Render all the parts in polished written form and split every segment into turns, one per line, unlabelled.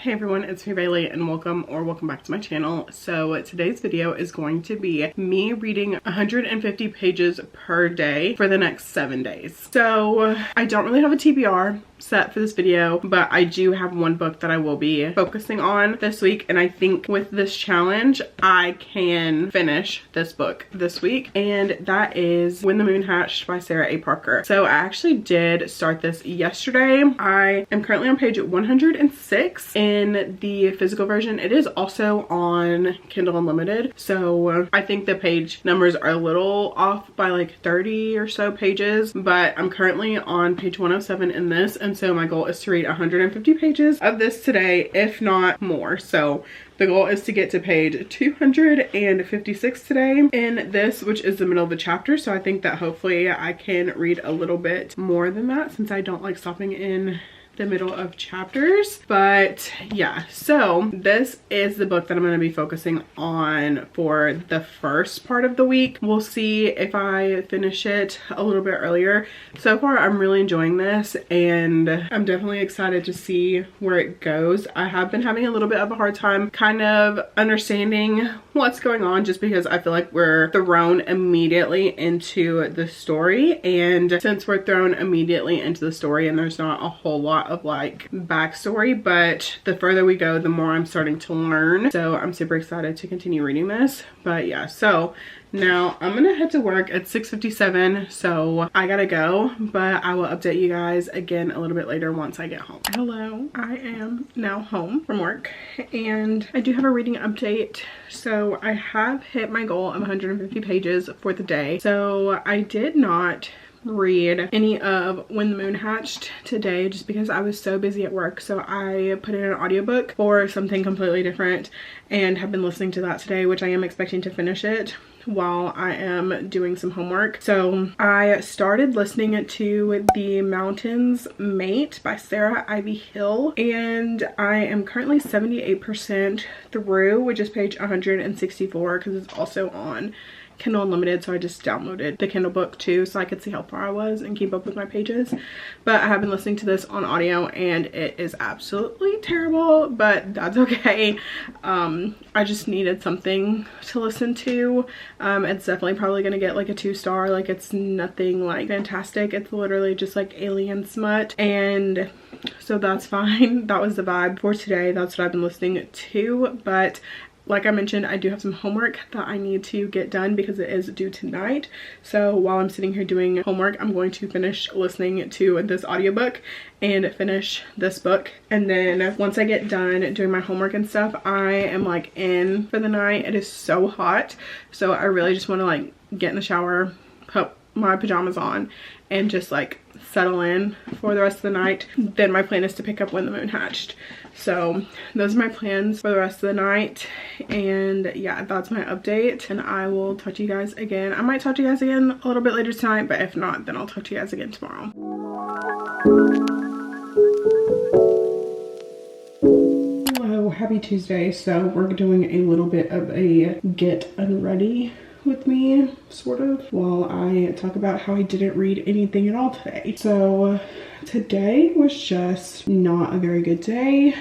Hey everyone, it's me Bailey and welcome back to my channel. So today's video is going to be me reading 150 pages per day for the next 7 days. So I don't really have a TBR set for this video, but I do have one book that I will be focusing on this week, and I think with this challenge I can finish this book this week, and that is When the Moon Hatched by Sarah A. Parker. So I actually did start this yesterday. I am currently on page 106 in the physical version. It is also on Kindle Unlimited, so I think the page numbers are a little off by like 30 or so pages, but I'm currently on page 107 in this, and so my goal is to read 150 pages of this today, if not more. So the goal is to get to page 256 today in this, which is the middle of the chapter. So I think that hopefully I can read a little bit more than that, since I don't like stopping in the middle of chapters. But yeah, so this is the book that I'm going to be focusing on for the first part of the week. We'll see if I finish it a little bit earlier. So far I'm really enjoying this, and I'm definitely excited to see where it goes. I have been having a little bit of a hard time kind of understanding what's going on, just because I feel like we're thrown immediately into the story, and since we're thrown immediately into the story and there's not a whole lot of like backstory, but the further we go the more I'm starting to learn. So I'm super excited to continue reading this. But yeah, so now I'm gonna head to work at 6:57, so I gotta go, but I will update you guys again a little bit later once I get home. Hello, I am now home from work, and I do have a reading update. So I have hit my goal of 150 pages for the day. So I did not read any of When the Moon Hatched today just because I was so busy at work. So I put in an audiobook for something completely different and have been listening to that today, which I am expecting to finish it while I am doing some homework. So I started listening to The Mountain's Mate by Sarah Ivy Hill, and I am currently 78% through, which is page 164, because it's also on Kindle Unlimited. So I just downloaded the Kindle book too, so I could see how far I was and keep up with my pages. But I have been listening to this on audio and it is absolutely terrible, but that's okay. I just needed something to listen to. It's definitely probably gonna get like a 2-star. Like, it's nothing like fantastic, it's literally just like alien smut, and so that's fine. That was the vibe for today. That's what I've been listening to. But like I mentioned, I do have some homework that I need to get done because it is due tonight. So while I'm sitting here doing homework, I'm going to finish listening to this audiobook and finish this book. And then once I get done doing my homework and stuff, I am like in for the night. It is so hot. So I really just want to like get in the shower, put my pajamas on, and just like settle in for the rest of the night. Then my plan is to pick up When the Moon Hatched. So those are my plans for the rest of the night, and yeah, that's my update, and I will talk to you guys again. I might talk to you guys again a little bit later tonight, but if not, then I'll talk to you guys again tomorrow. Hello, happy Tuesday. So we're doing a little bit of a get unready with me, sort of, while I talk about how I didn't read anything at all today. So today was just not a very good day.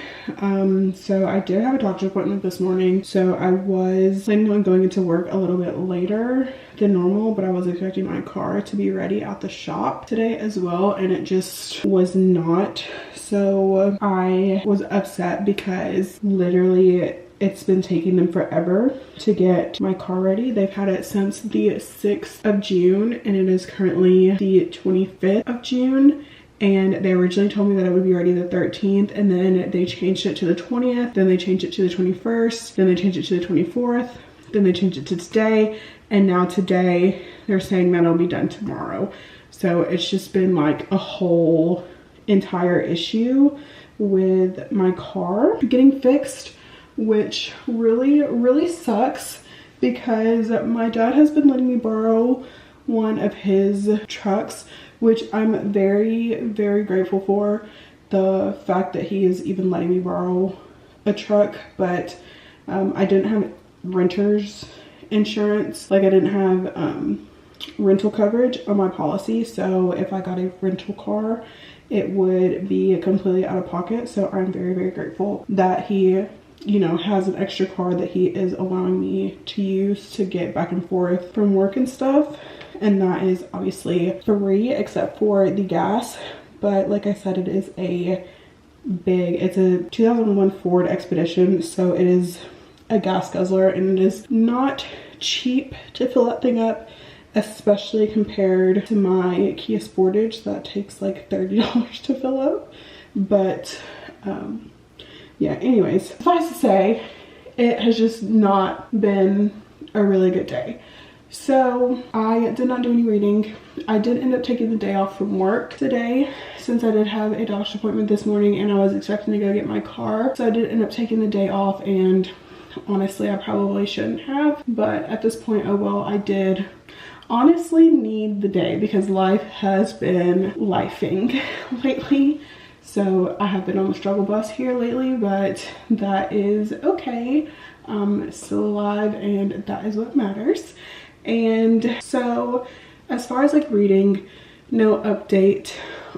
So I did have a doctor's appointment this morning, so I was planning on going into work a little bit later than normal, but I was expecting my car to be ready at the shop today as well, and it just was not. So I was upset because literally it's been taking them forever to get my car ready. They've had it since the 6th of June, and it is currently the 25th of June. And they originally told me that it would be ready the 13th, and then they changed it to the 20th, then they changed it to the 21st, then they changed it to the 24th, then they changed it to today, and now today they're saying that it'll be done tomorrow. So it's just been like a whole entire issue with my car getting fixed, which really sucks, because my dad has been letting me borrow one of his trucks, which I'm very grateful for, the fact that he is even letting me borrow a truck. But I didn't have renter's insurance, like I didn't have rental coverage on my policy. So if I got a rental car it would be completely out of pocket. So I'm very, very grateful that he, you know, has an extra card that he is allowing me to use to get back and forth from work and stuff. And that is obviously free except for the gas. But like I said, it is it's a 2001 Ford Expedition. So it is a gas guzzler, and it is not cheap to fill that thing up, especially compared to my Kia Sportage that takes like $30 to fill up. But yeah, anyways, suffice to say, it has just not been a really good day. So I did not do any reading. I did end up taking the day off from work today, since I did have a doctor's appointment this morning and I was expecting to go get my car. So I did end up taking the day off, and honestly, I probably shouldn't have, but at this point, oh well. I did honestly need the day because life has been lifing lately. So I have been on the struggle bus here lately, but that is okay. I'm still alive, and that is what matters. And so as far as like reading, no update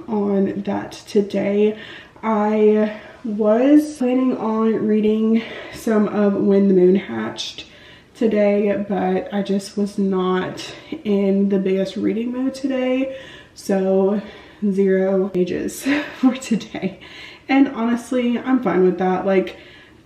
on that today. I was planning on reading some of When the Moon Hatched today, but I just was not in the biggest reading mood today. So 0 pages for today. And honestly, I'm fine with that. Like,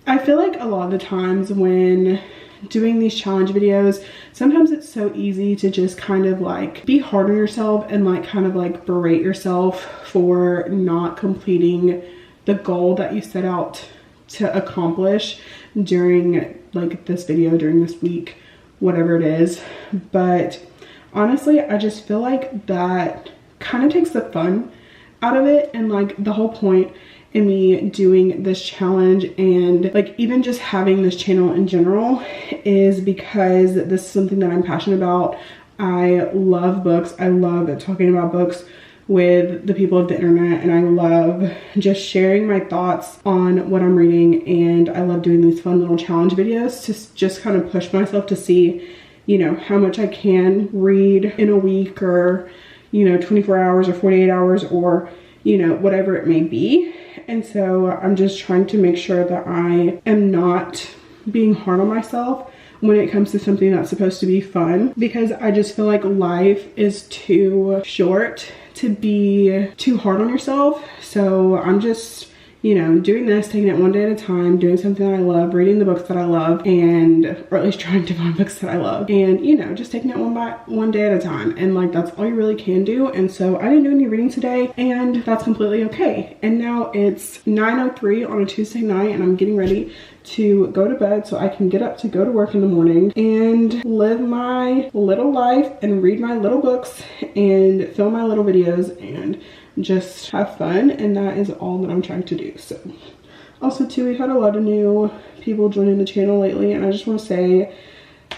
I feel like a lot of the times when doing these challenge videos, sometimes it's so easy to just kind of like be hard on yourself and like kind of like berate yourself for not completing the goal that you set out to accomplish during like this video, during this week, whatever it is. But honestly, I just feel like that kind of takes the fun out of it, and like the whole point in me doing this challenge and like even just having this channel in general is because this is something that I'm passionate about. I love books. I love talking about books with the people of the internet, and I love just sharing my thoughts on what I'm reading, and I love doing these fun little challenge videos to just kind of push myself to see, you know, how much I can read in a week, or, you know, 24 hours or 48 hours, or, you know, whatever it may be. And so I'm just trying to make sure that I am not being hard on myself when it comes to something that's supposed to be fun, because I just feel like life is too short to be too hard on yourself. So I'm just, you know, doing this, taking it one day at a time, doing something that I love, reading the books that I love, and, or at least trying to find books that I love, and, you know, just taking it one day at a time. And like, that's all you really can do. And so I didn't do any reading today, and that's completely okay. And now it's 9:03 on a Tuesday night, and I'm getting ready to go to bed so I can get up to go to work in the morning and live my little life and read my little books and film my little videos and just have fun. And that is all that I'm trying to do. So also too, we've had a lot of new people joining the channel lately, and I just want to say,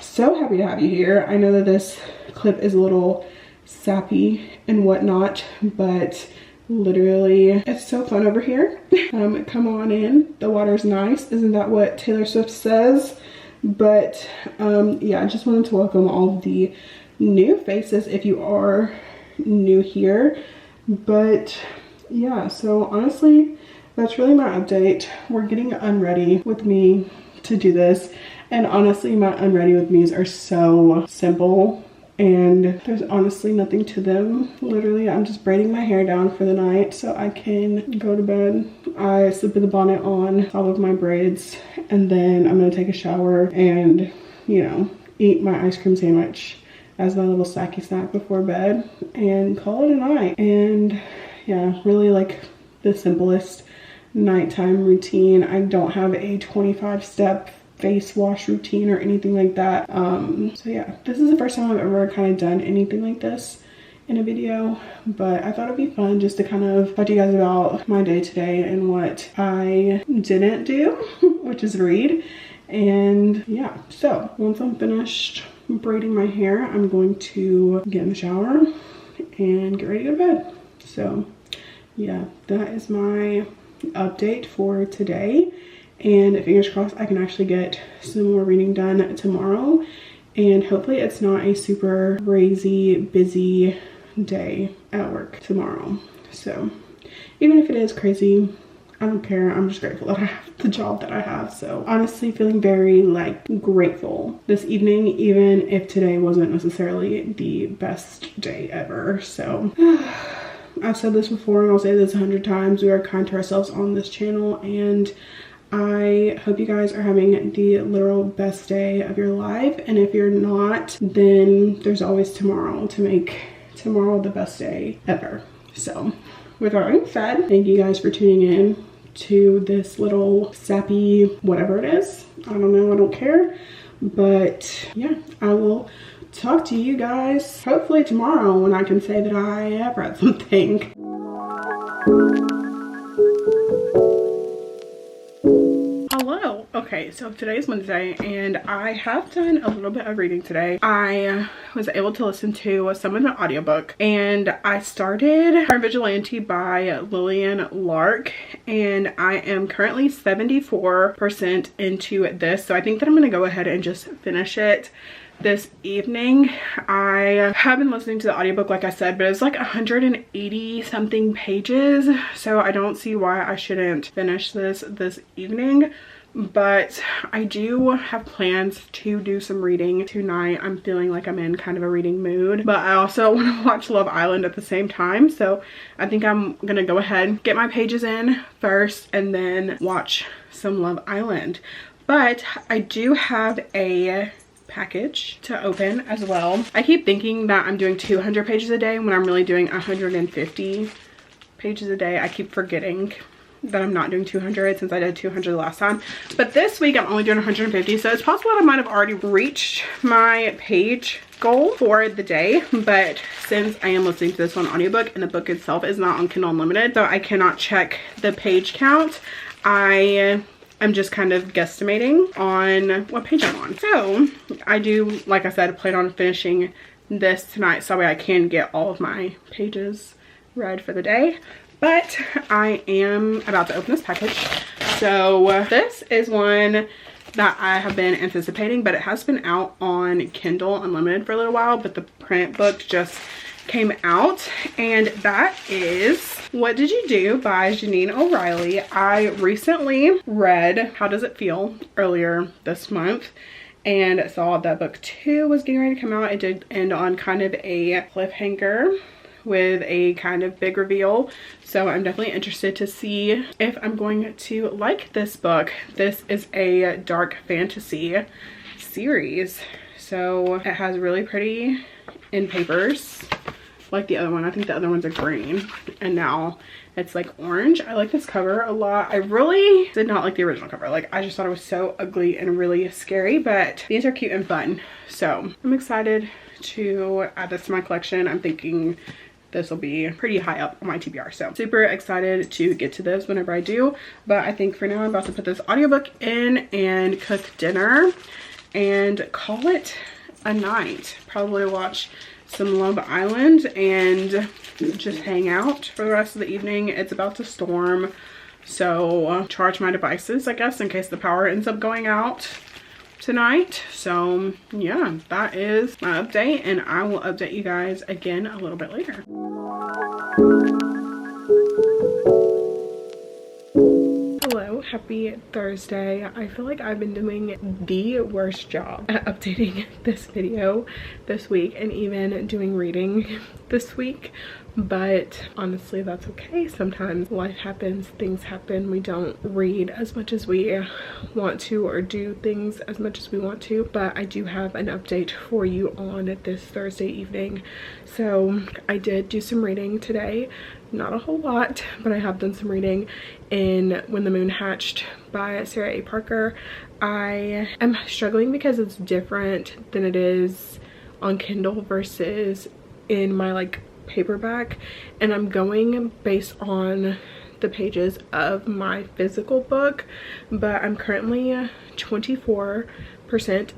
so happy to have you here. I know that this clip is a little sappy and whatnot, but literally it's so fun over here. Come on in, the water's nice. Isn't that what Taylor Swift says? But yeah, I just wanted to welcome all of the new faces if you are new here. But yeah, so honestly, that's really my update. We're getting unready with me to do this, and honestly, my unready with me's are so simple, and there's honestly nothing to them. Literally, I'm just braiding my hair down for the night so I can go to bed. I slip the bonnet on top of my braids, and then I'm gonna take a shower and, you know, eat my ice cream sandwich as my little snacky snack before bed and call it a night. And yeah, really like the simplest nighttime routine. I don't have a 25-step face wash routine or anything like that. So yeah, this is the first time I've ever kind of done anything like this in a video, but I thought it'd be fun just to kind of talk to you guys about my day today and what I didn't do, which is read. And yeah, so once I'm finished braiding my hair, I'm going to get in the shower and get ready to go to bed. So yeah, that is my update for today, and fingers crossed I can actually get some more reading done tomorrow, and hopefully it's not a super crazy busy day at work tomorrow. So even if it is crazy, I don't care. I'm just grateful that I have the job that I have. So honestly feeling very like grateful this evening, even if today wasn't necessarily the best day ever. So I've said this before and I'll say this 100 times. We are kind to ourselves on this channel, and I hope you guys are having the literal best day of your life. And if you're not, then there's always tomorrow to make tomorrow the best day ever. So with that being said, thank you guys for tuning in to this little sappy whatever it is. I don't know, I don't care. But yeah, I will talk to you guys hopefully tomorrow when I can say that I have read something. Hello. Okay, so today's Wednesday and I have done a little bit of reading today. I was able to listen to some of the audiobook, and I started Her Vigilante by Lillian Lark, and I am currently 74% into this, so I think that I'm going to go ahead and just finish it this evening. I have been listening to the audiobook like I said, but it's like 180 something pages, so I don't see why I shouldn't finish this evening. But I do have plans to do some reading tonight. I'm feeling like I'm in kind of a reading mood, but I also want to watch Love Island at the same time, so I think I'm gonna go ahead and get my pages in first and then watch some Love Island. But I do have a package to open as well. I keep thinking that I'm doing 200 pages a day when I'm really doing 150 pages a day. I keep forgetting that I'm not doing 200 since I did 200 last time, but this week I'm only doing 150, so it's possible that I might have already reached my page goal for the day. But since I am listening to this on audiobook and the book itself is not on Kindle Unlimited, so I cannot check the page count, I'm just kind of guesstimating on what page I'm on. So I do, like I said, plan on finishing this tonight so that way I can get all of my pages read for the day. But I am about to open this package. So this is one that I have been anticipating, but it has been out on Kindle Unlimited for a little while, but the print book just came out, and that is What Did You Do by Janine O'Reilly. I recently read How Does It Feel earlier this month and saw that book 2 was getting ready to come out. It did end on kind of a cliffhanger with a kind of big reveal, so I'm definitely interested to see if I'm going to like this book. This is a dark fantasy series, so it has really pretty in papers like the other one. I think the other ones are green and now it's like orange. I like this cover a lot. I really did not like the original cover. Like, I just thought it was so ugly and really scary, but these are cute and fun, so I'm excited to add this to my collection. I'm thinking this will be pretty high up on my TBR, so super excited to get to this whenever I do. But I think for now I'm about to put this audiobook in and cook dinner and call it a night. Probably watch some Love Island and just hang out for the rest of the evening. It's about to storm, so charge my devices, I guess, in case the power ends up going out tonight. So yeah, that is my update, and I will update you guys again a little bit later. Hello, happy Thursday. I feel like I've been doing the worst job at updating this video this week and even doing reading this week, but honestly that's okay. Sometimes life happens, things happen, we don't read as much as we want to or do things as much as we want to. But I do have an update for you on this Thursday evening. So I did do some reading today, not a whole lot, but I have done some reading in When the Moon Hatched by Sarah A. Parker. I am struggling because it's different than it is on Kindle versus in my like paperback, and I'm going based on the pages of my physical book, but I'm currently 24%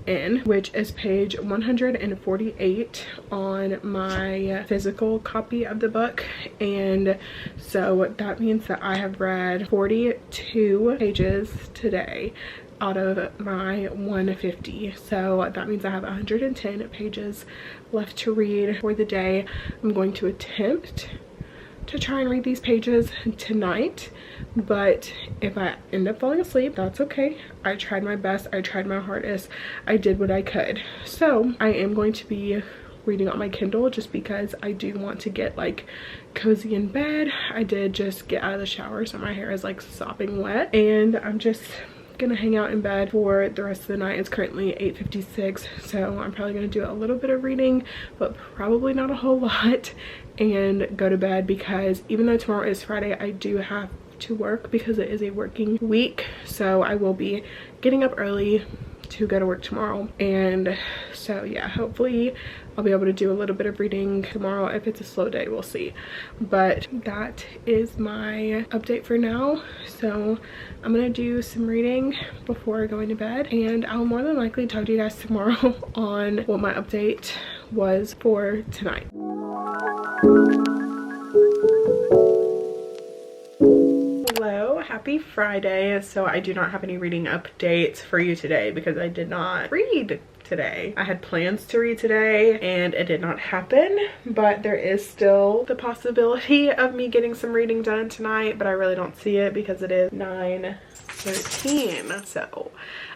in, which is page 148 on my physical copy of the book. And so that means that I have read 42 pages today out of my 150, so that means I have 110 pages left to read for the day. I'm going to attempt to try and read these pages tonight, but if I end up falling asleep, that's okay. I tried my best, I tried my hardest, I did what I could. So I am going to be reading on my Kindle just because I do want to get like cozy in bed. I did just get out of the shower, so my hair is like sopping wet, and I'm just gonna hang out in bed for the rest of the night. It's currently 8:56, so I'm probably gonna do a little bit of reading, but probably not a whole lot, and go to bed, because even though tomorrow is Friday, I do have to work because it is a working week. So I will be getting up early to go to work tomorrow, and so yeah, hopefully I'll be able to do a little bit of reading tomorrow. If it's a slow day, we'll see. But that is my update for now. So I'm gonna do some reading before going to bed, and I'll more than likely talk to you guys tomorrow on what my update was for tonight. Hello, happy Friday. So I do not have any reading updates for you today because I did not read today. I had plans to read today and it did not happen, but there is still the possibility of me getting some reading done tonight, but I really don't see it because it is 9:13. So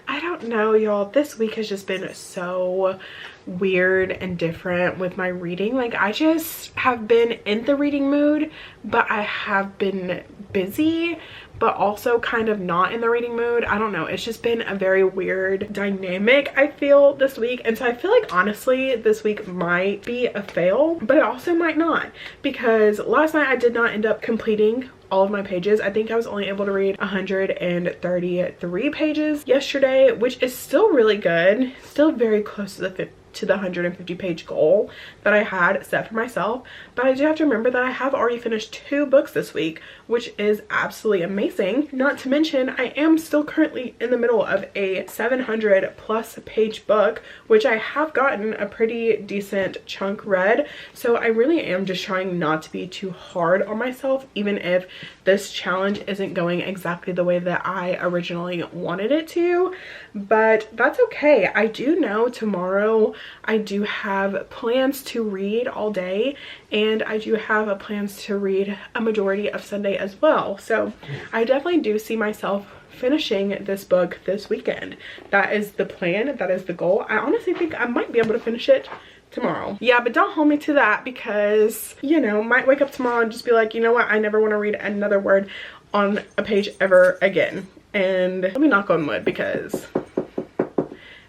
I don't know, y'all. This week has just been so weird and different with my reading. Like, I just have been in the reading mood, but I have been busy, but also kind of not in the reading mood. I don't know, it's just been a very weird dynamic, I feel, this week. And so I feel like honestly this week might be a fail, but it also might not, because last night I did not end up completing all of my pages. I think I was only able to read 133 pages yesterday, which is still really good, still very close to the 150 page goal that I had set for myself. But I do have to remember that I have already finished 2 books this week, which is absolutely amazing. Not to mention, I am still currently in the middle of a 700+ page book, which I have gotten a pretty decent chunk read. So I really am just trying not to be too hard on myself, even if this challenge isn't going exactly the way that I originally wanted it to. But that's okay. I do know tomorrow I do have plans to read all day, and I do have plans to read a majority of Sunday as well. So I definitely do see myself finishing this book this weekend. That is the plan, that is the goal. I honestly think I might be able to finish it tomorrow. Yeah, but don't hold me to that, because, you know, might wake up tomorrow and just be like, you know what, I never want to read another word on a page ever again. And let me knock on wood, because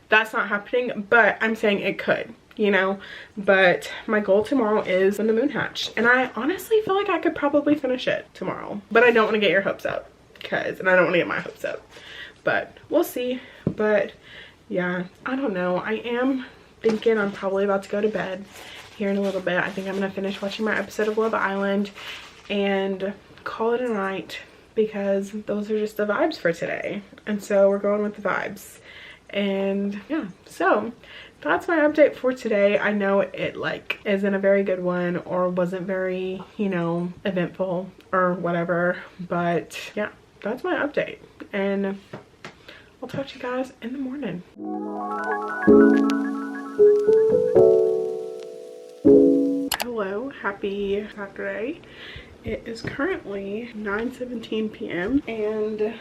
that's not happening, but I'm saying it could, you know. But my goal tomorrow is When the Moon Hatched, and I honestly feel like I could probably finish it tomorrow, but I don't want to get your hopes up, and I don't want to get my hopes up, but we'll see. But yeah, I don't know, I am thinking I'm probably about to go to bed here in a little bit. I think I'm gonna finish watching my episode of Love Island and call it a night, because those are just the vibes for today, and so we're going with the vibes. And yeah, so that's my update for today. I know it like isn't a very good one, or wasn't very, you know, eventful or whatever, but yeah, that's my update, and I'll talk to you guys in the morning. Hello, happy Saturday. It is currently 9:17 p.m. and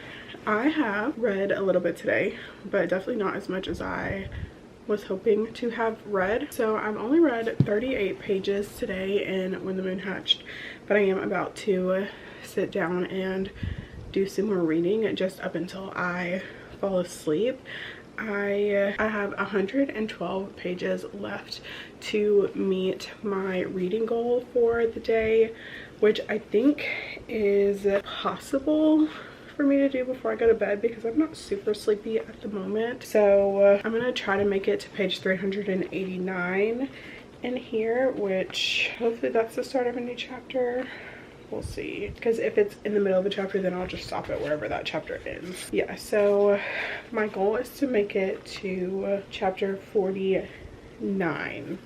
I have read a little bit today, but definitely not as much as I was hoping to have read. So I've only read 38 pages today in When the Moon Hatched, but I am about to sit down and do some more reading just up until I fall asleep. I have 112 pages left to meet my reading goal for the day, which I think is possible for me to do before I go to bed, because I'm not super sleepy at the moment. So I'm gonna try to make it to page 389 in here, which hopefully that's the start of a new chapter. We'll see, because if it's in the middle of a chapter, then I'll just stop it wherever that chapter ends. Yeah, so my goal is to make it to chapter 49.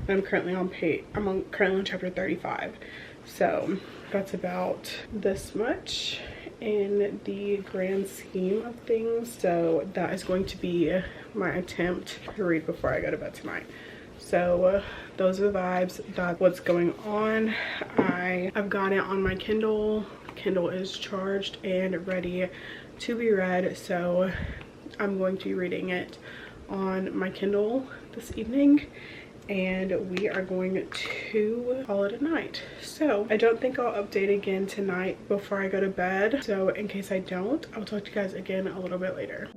I'm currently on chapter 35. So that's about this much in the grand scheme of things. So that is going to be my attempt to read before I go to bed tonight. So those are the vibes. That's what's going on. I've got it on my Kindle. Kindle is charged and ready to be read, so I'm going to be reading it on my Kindle this evening, and we are going to call it a night. So I don't think I'll update again tonight before I go to bed, so in case I don't, I'll talk to you guys again a little bit later.